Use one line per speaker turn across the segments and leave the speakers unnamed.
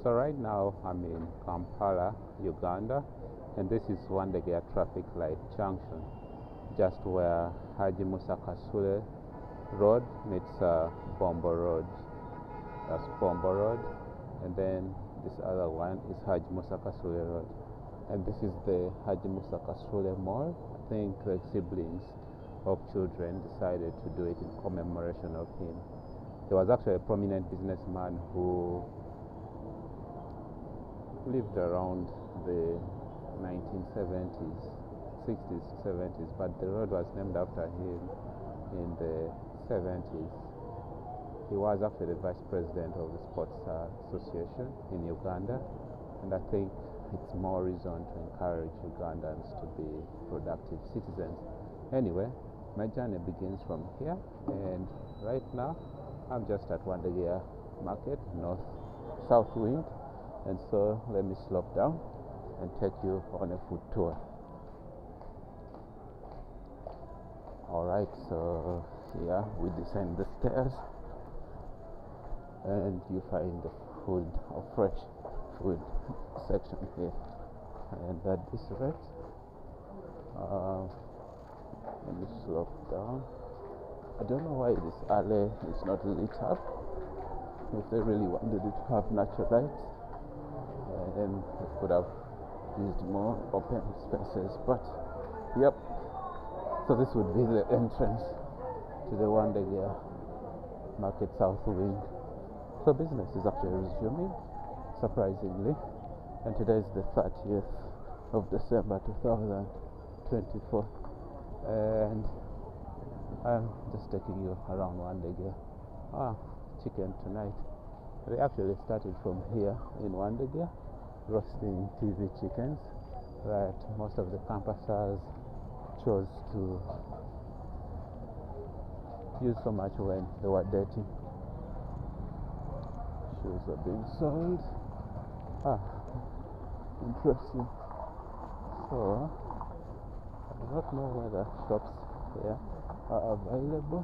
So right now I'm in Kampala, Uganda, and this is Wandegeya traffic light junction, just where Haji Musa Kasule Road meets Bombo Road. That's Bombo Road, and then this other one is Haji Musa Kasule Road, and this is the Haji Musa Kasule Mall. I think the siblings of children decided to do it in commemoration of him. He was actually a prominent businessman who lived around the 1970s, 60s, 70s, but the road was named after him in the 70s. He was actually the vice president of the Sports Association in Uganda, and I think it's more reason to encourage Ugandans to be productive citizens. Anyway, my journey begins from here, and right now I'm just at Wandegeya Market, south wing. And so let me slope down and take you on a food tour. Alright, so here we descend the stairs and you find the food or fresh food section here. And at this rate, let me slope down. I don't know why this alley is not lit up. If they really wanted it to have natural lights, then we could have used more open spaces, but yep. So this would be the entrance to the Wandegeya Market South Wing. So business is actually resuming, surprisingly, and today is the 30th of December 2024, and I'm just taking you around Wandegeya. Chicken tonight. They actually started from here in Wandegeya, roasting TV chickens that most of the campusers chose to use so much when they were dating. Shoes are being sold. Interesting. So I do not know whether shops here are available,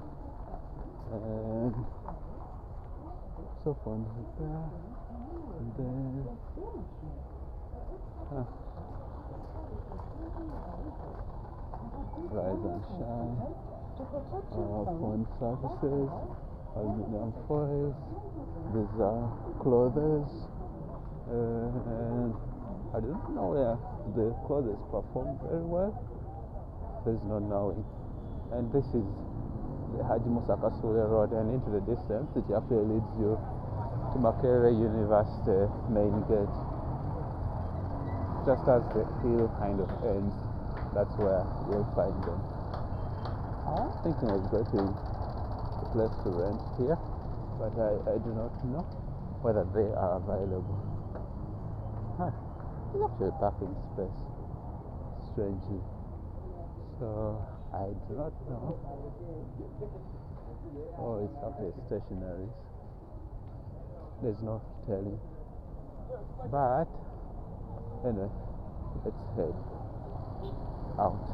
and so phone repair, and then rise and shine, phone services, aluminum foils, these are clothes, and I don't know where the clothes perform very well. There's no knowing. And this is the Haji Musa Kasule Road, and into the distance it actually leads you to Makerere University main gate. Just as the hill kind of ends, that's where you'll find them. I was thinking of getting a place to rent here, but I do not know whether they are available. It's actually a parking space, strangely. So I do not know. Oh, it's actually stationaries. There's no telling. But anyway, let's head out.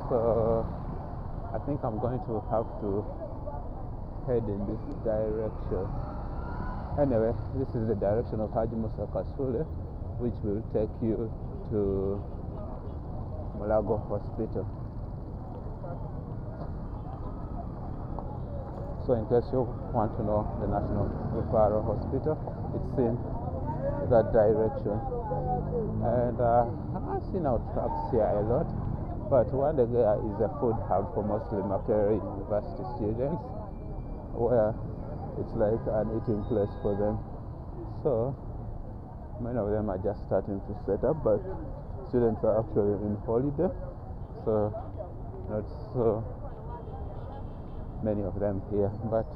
So I think I'm going to have to head in this direction. Anyway, this is the direction of Haji Musa Kasule, which will take you to Mulago Hospital. So in case you want to know the National Referral Hospital, it's in that direction. And I've seen our trucks here a lot, but Wandegeya is a food hub for mostly Makerere University students, where it's like an eating place for them. So many of them are just starting to set up, but students are actually in holiday, so not so many of them here. But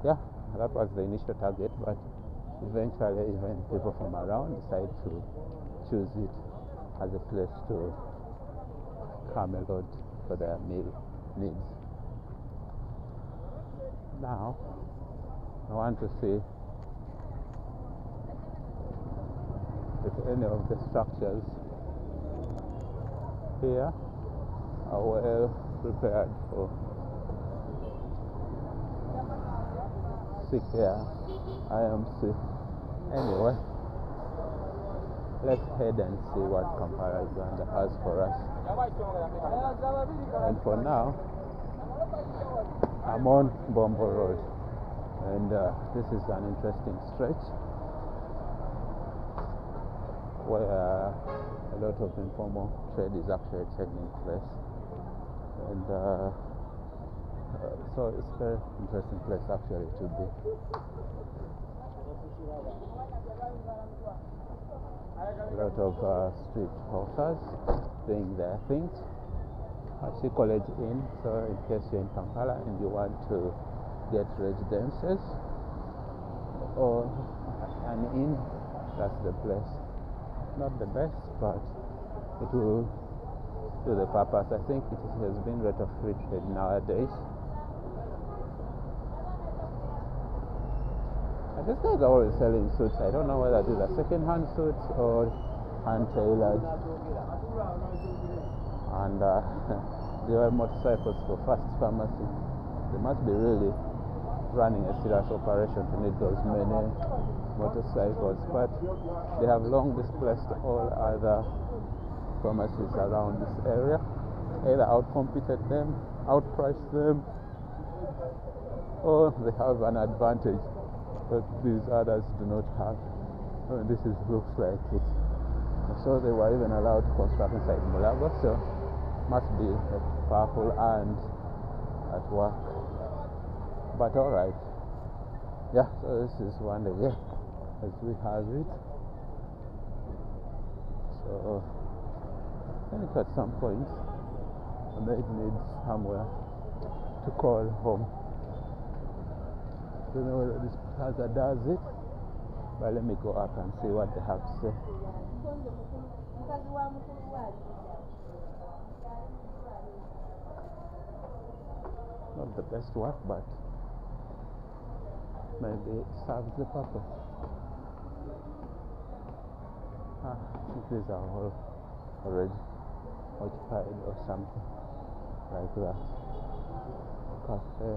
yeah, that was the initial target, but eventually even people from around decide to choose it as a place to come a lot for their meal needs. Now I want to see if any of the structures here are well prepared for sick here. I am sick. Anyway, let's head and see what Kampala Uganda has for us. And for now, I'm on Bombo Road, and this is an interesting stretch where a lot of informal trade is actually taking place, and so it's a very interesting place actually to be. A lot of street hawkers doing their things. I see College Inn, so in case you're in Kampala and you want to get residences or an inn, that's the place. Not the best, but it will do the purpose. I think it has been rate of free trade nowadays. And these guys are always selling suits. I don't know whether these are second-hand suits or hand-tailored. And there are motorcycles for Fast Pharmacy. They must be really running a serious operation to need those many motorcycles. But they have long displaced all other pharmacies around this area. Either outcompeted them, outpriced them, or they have an advantage that these others do not have. This looks like it. So they were even allowed to construct inside Mulago, so must be powerful and at work. But alright. Yeah, so this is Wandegeya as we have it. So I think at some point I might need somewhere to call home. I don't know whether this plaza does it, but let me go up and see what they have to say. Not the best work, but maybe it serves the purpose. I think these are all already occupied or something like that. Cafe.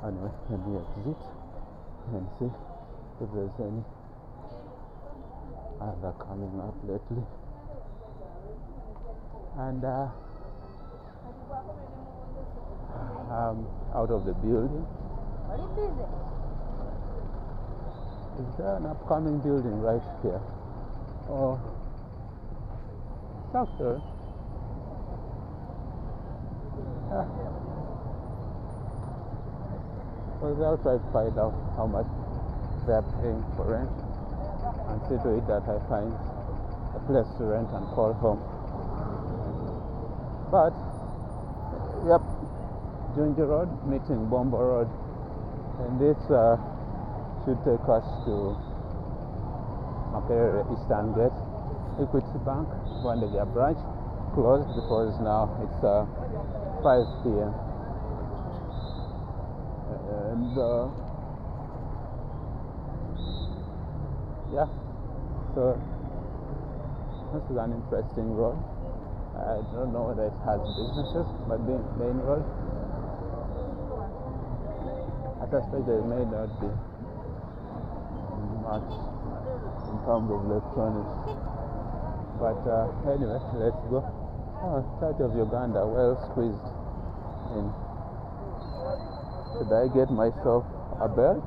Anyway, let me exit and see if there's any other coming up lately. And out of the building. Is there an upcoming building right here? Oh, doctor. Well, I'll try to find out how much they're paying for rent and see to it that I find a place to rent and call home. But, yep, Junji Road meeting Bombo Road, and this should take us to Makerere Eastern Gate. Equity Bank, Wandegeya branch, closed because now it's 5 p.m. And yeah, so this is an interesting road. I don't know whether it has businesses, but the main road, I suspect there may not be much in terms of electronics. But anyway, let's go. Oh, Church of Uganda, well squeezed in. Should I get myself a belt?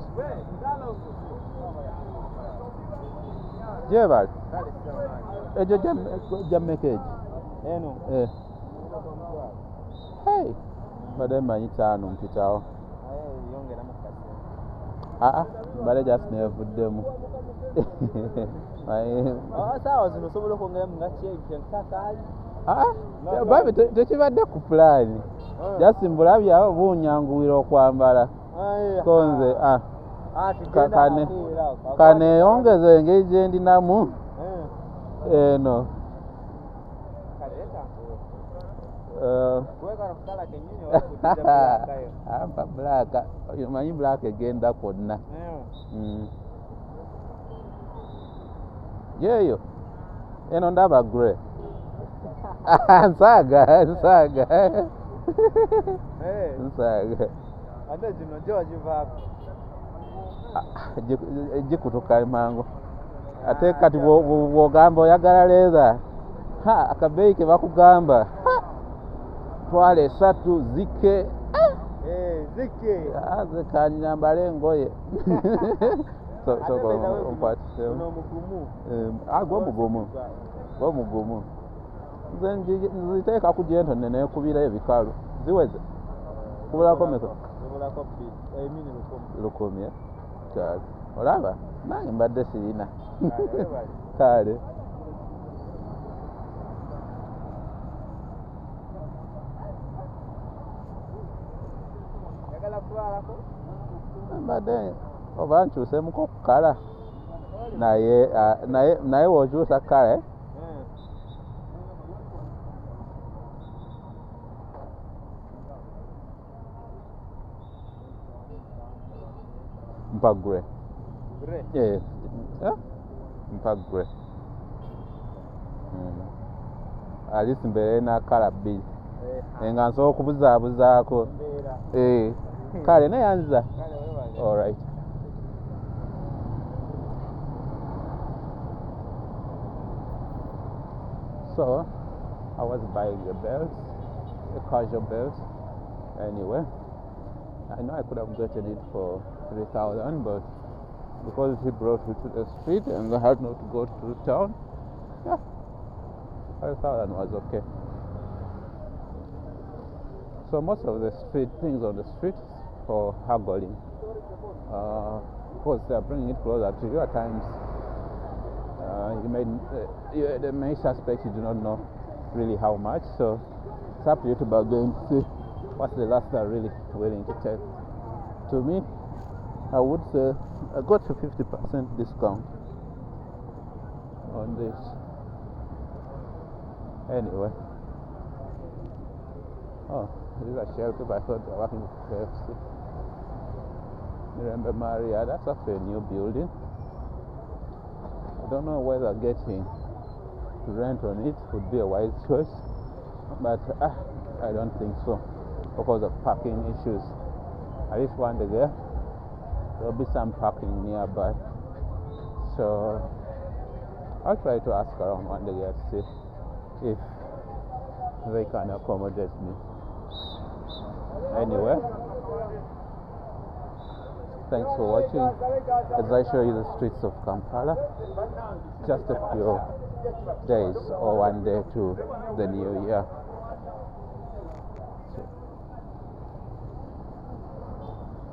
Jeval. Ejo Jamaica. Hey, bade manyi tano mpitawo. Bade just nevuddemu.
Sawa zino sobola kwongera mu ngaki enkaka.
Babe tekibadde ku plan. Just mbulabyawo bunyanguwira okwambala. Konze kane yongeze engeri gye ndinamu eno. Black, omanyi black egenda kwonna. Yeeyo eno ndaba grey. Nsaga. Nsaga.
Ate gino gyo wagivaako.
Gikutuka mangu. Ate kati bw'ogamba oyagala leeza, akabeeyi ke bakugamba twala 3 zike.
Zike.
Ze kanyambale engoye. So omugumu. Gwo mugumu. Nze nziteeka ku gyento neneekubira ebikalu. Ziweze? Kubulako meka?
Kubulako 1000.
Kale. Olaba? Nange mbadde sirina. Kale.
Yagala kulaalako?
Mbadde oba nkyuseemuko okukala. Naye w'okyusa kala mpa grey. Yes. Mpa grey. Alisi mbeere na kala 2. Nga nsobola okubuzaabuzaako. Kale neyanziza. All right. So I was buying a belt, a casual belt. Anyway, I know I could have gotten it for 3,000, but because he brought me to the street and I had not to go to town, 5,000 was okay. So most of the street things on the street for haggling, of course they are bringing it closer to you at times. The main suspect, you do not know really how much, so it's up to you to bargain to see what's the last they're really willing to take. To me, I would say I got a 50% discount on this. Anyway, these are shell people. I thought they were working with KFC. Remember Maria, that's actually a new building. I don't know whether getting to rent on it would be a wise choice, but I don't think so because of parking issues. At least Wandegeya, there will be some parking nearby, so I'll try to ask around Wandegeya to see if they can accommodate me. Anyway, thanks for watching as I show you the streets of Kampala. Just a few days or one day to the new year.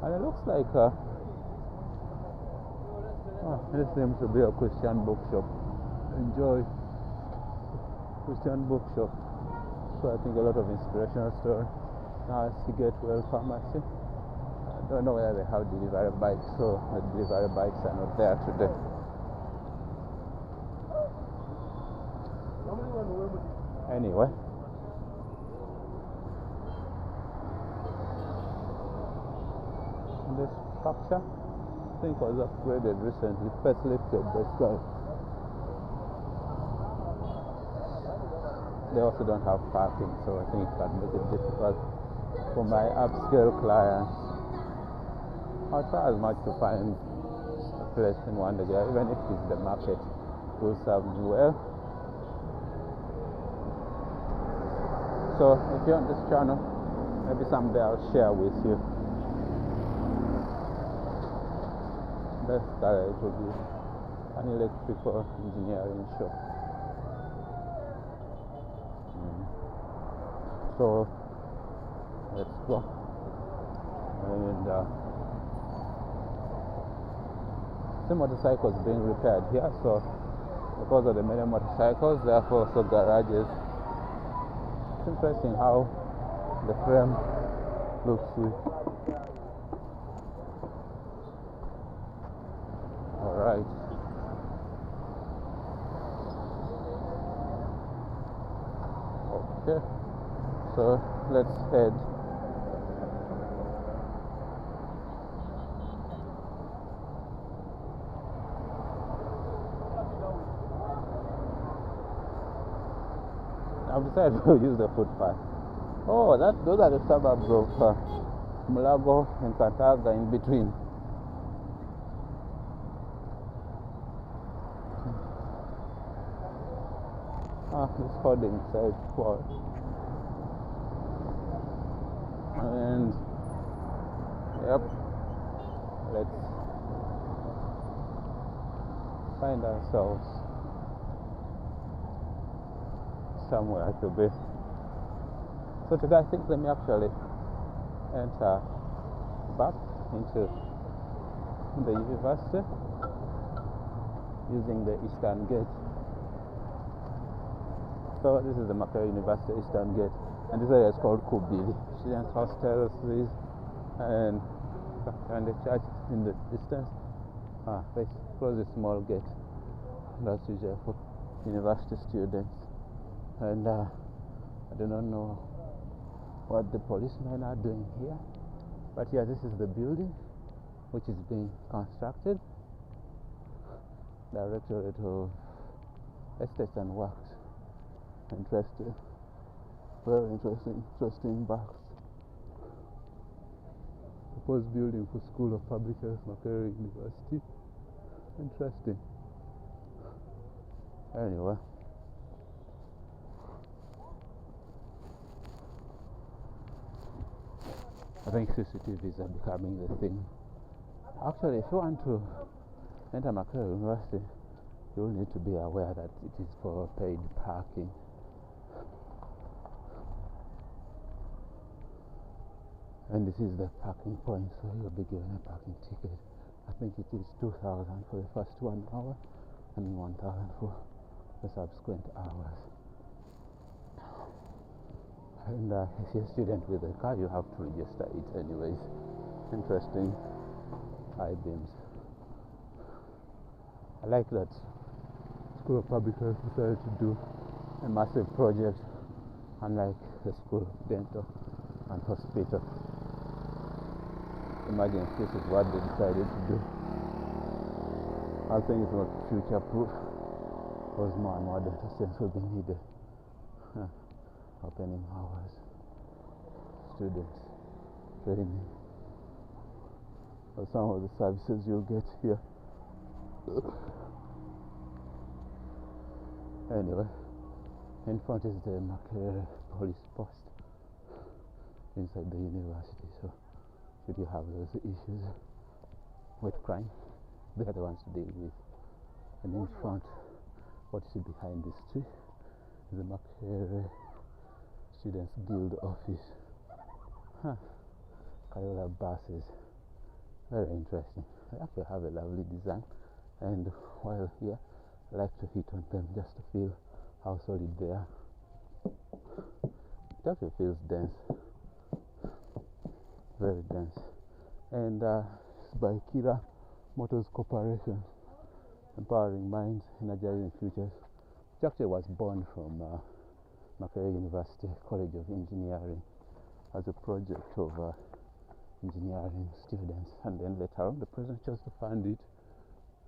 And it looks like this seems to be a Christian bookshop. Enjoy Christian bookshop. So I think a lot of inspirational story. Now it's Gatewell Pharmacy. I don't know whether they have delivery bikes, so the delivery bikes are not there today. Anyway, this structure I think was upgraded recently, facelifted this guy. They also don't have parking, so I think it can make it difficult for my upscale clients. I'll try as much to find a place in Wandegeya, even if it's the market, will serve me well. So if you're on this channel, maybe someday I'll share with you. Basically, it will be an electrical engineering shop. So let's go. And the motorcycles being repaired here, so because of the many motorcycles, therefore also garages. It's interesting how the frame looks here. Alright. Okay. So let's head. I've decided to use the footpath. Oh, those are the suburbs of Mulago and Kantaga in between. This hoarding says what? And yep, let's find ourselves somewhere to be. So today I think let me actually enter back into the university using the Eastern Gate. So this is the Makerere University Eastern Gate, and this area is called Kubili. Students' hostels, and the church in the distance. They close a small gate. That's usually for university students. And I do not know what the policemen are doing here, but yeah, this is the building which is being constructed. Directorate of Estates and Works. Interesting, very interesting box. Proposed building for School of Public Health, Makerere University. Interesting. Anyway, I think CCTVs are becoming the thing. Actually, if you want to enter Makerere University, you will need to be aware that it is for paid parking. And this is the parking point, so you'll be given a parking ticket. I think it is 2,000 for the first 1 hour and 1,000 for the subsequent hours. And if you're a student with a car, you have to register it anyways. Interesting I-beams. I like that School of Public Health decided to do a massive project, unlike the School of Dental and Hospital. Imagine if this is what they decided to do. I think it's not future proof, because more and more data science will be needed. Opening hours, students, training, or some of the services you'll get here. Anyway, in front is the Makerere police post inside the university, so should you have those issues with crime, they are the ones to deal with. And in front, what you see behind this tree is the Makerere Students Guild office. Kayola buses, very interesting. They actually have a lovely design, and while here I like to hit on them just to feel how solid they are. It actually feels dense, very dense. And it's by Kira Motors Corporation, empowering minds, energizing futures. It actually was born from Makerere University College of Engineering as a project of engineering students, and then later on the president chose to fund it,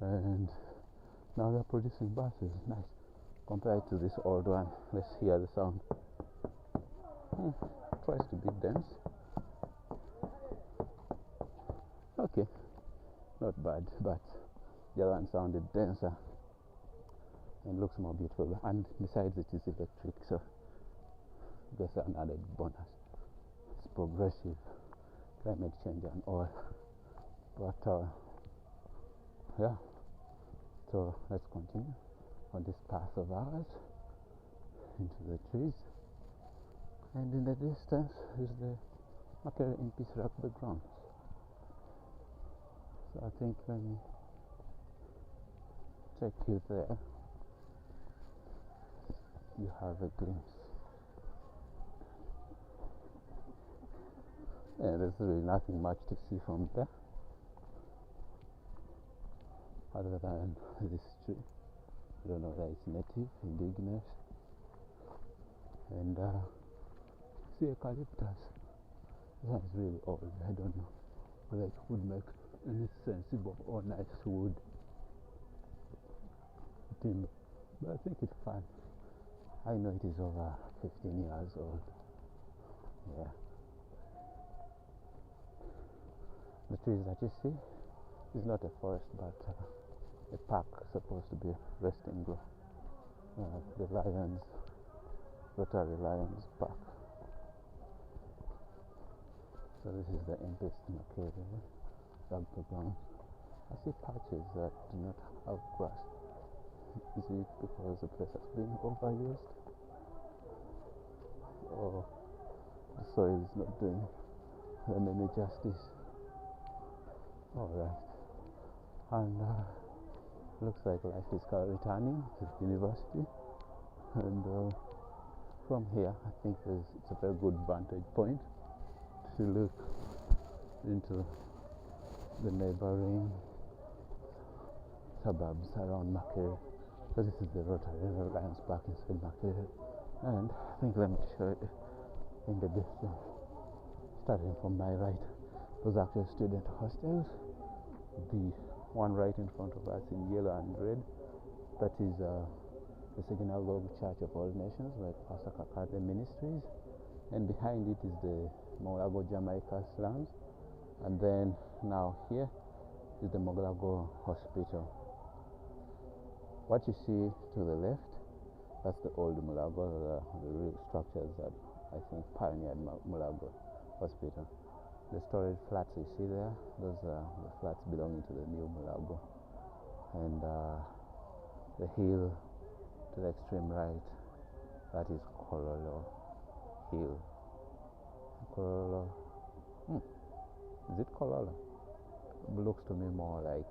and now they're producing buses. Nice compared to this old one. Let's hear the sound. Tries to be dense. Okay, not bad, but the other one sounded denser and looks more beautiful, and besides it is electric, so that's an added bonus. It's progressive, climate change and all, but yeah, so let's continue on this path of ours into the trees, and in the distance is the Makerere in Peace Rugby grounds. So I think let me take you there. You have a glimpse. Yeah, there's really nothing much to see from there other than this tree. I don't know whether it's native, indigenous, and see eucalyptus. This one is really old. I don't know whether it would make any sensible or nice wood timber, but I think it's fine. I know it is over 15 years old. Yeah. The trees that you see is not a forest, but a park supposed to be a resting ground. The Reliance Park. So this is the empty Makerere rugby ground. I see patches that do not have grass. Is it because the place has been overused, or the soil is not doing them any justice? Alright, and looks like life is returning to the university, and from here I think it's a very good vantage point to look into the neighboring suburbs around Makerere. So this is the Reliance Park inside Makerere, and I think let me show you in the distance. Starting from my right, those are actually student hostels. The one right in front of us in yellow and red, that is the Synagogue Church of All Nations, where Pastor Kakade ministries, and behind it is the Molago Jamaica slums, and then now here is the Molago Hospital. What you see to the left, that's the old Molago, the real structures that I think pioneered Molago Hospital. The storage flats you see there, those are the flats belonging to the new Molago. And the hill to the extreme right, that is Kololo Hill. Kololo, is it Kololo? It looks to me more like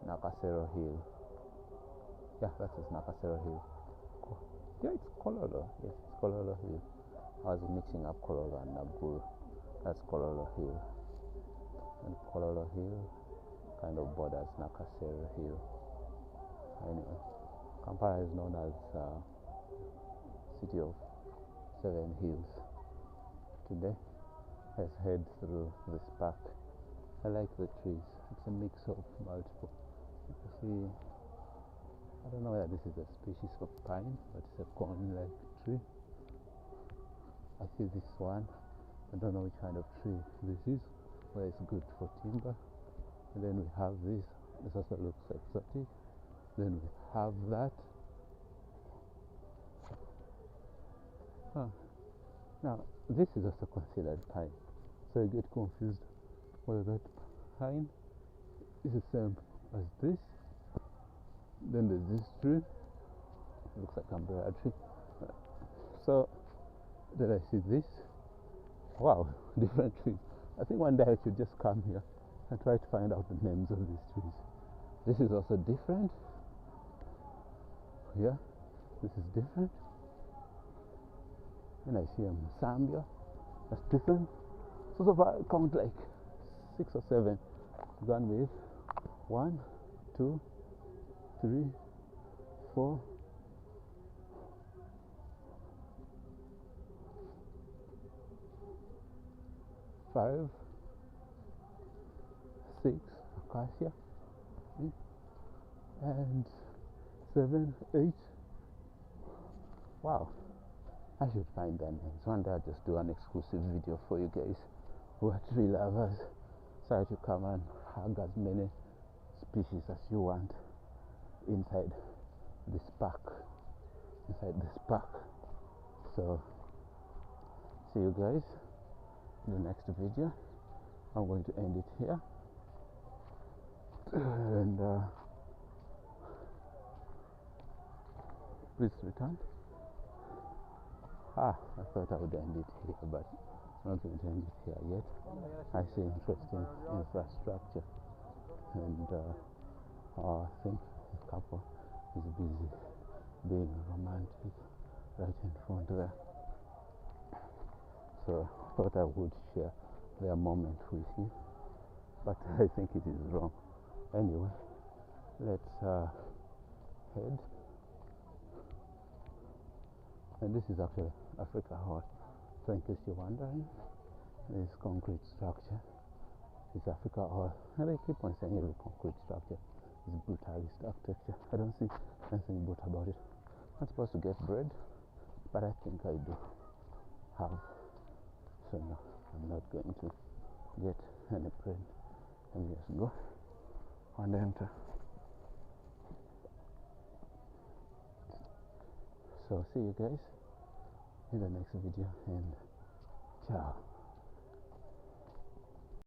Nakasero Hill. Yeah, that is Nakasero Hill. Yeah, it's Kololo. Yes, it's Kololo Hill. I was mixing up Kololo and Naguru. That's Kololo Hill. And Kololo Hill kind of borders Nakasero Hill. Anyway, Kampala is known as City of Seven Hills. Today, let's head through this park. I like the trees. It's a mix of multiple. You see, I don't know whether this is a species of pine, but it's a cone-like tree. I see this one. I don't know which kind of tree this is, but it's good for timber. And then we have this. This also looks exotic. Then we have that. Now, this is also considered pine. So you get confused whether that pine is the same as this. Then there's this tree. It looks like umbrella tree. So then I see this. Wow, different trees. I think one day I should just come here and try to find out the names of these trees. This is also different. Yeah, this is different. And I see Zambia. That's different. So far I count like 6 or 7. Gone with 1, 2, 3, 4, 5, 6 acacia, and 7, 8. Wow, I should find them. One day I'll just do an exclusive video for you guys who are tree lovers, so to come and hug as many species as you want inside this park. So see you guys in the next video. I'm going to end it here, and please return. I thought I would end it here, but I'm not going to end it here yet. I see interesting infrastructure, and I think the couple is busy being romantic right in front there. So I thought I would share their moment with you, but I think it is wrong. Anyway, let's head. And this is actually Africa Hall. So in case you're wondering, this concrete structure is Africa Hall. And I keep on saying every concrete structure is brutalist architecture. I don't see anything brute about it. I'm supposed to get bread. but I think I do have. So no, I'm not going to get any print. Let me just go and enter. So see you guys in the next video, and ciao.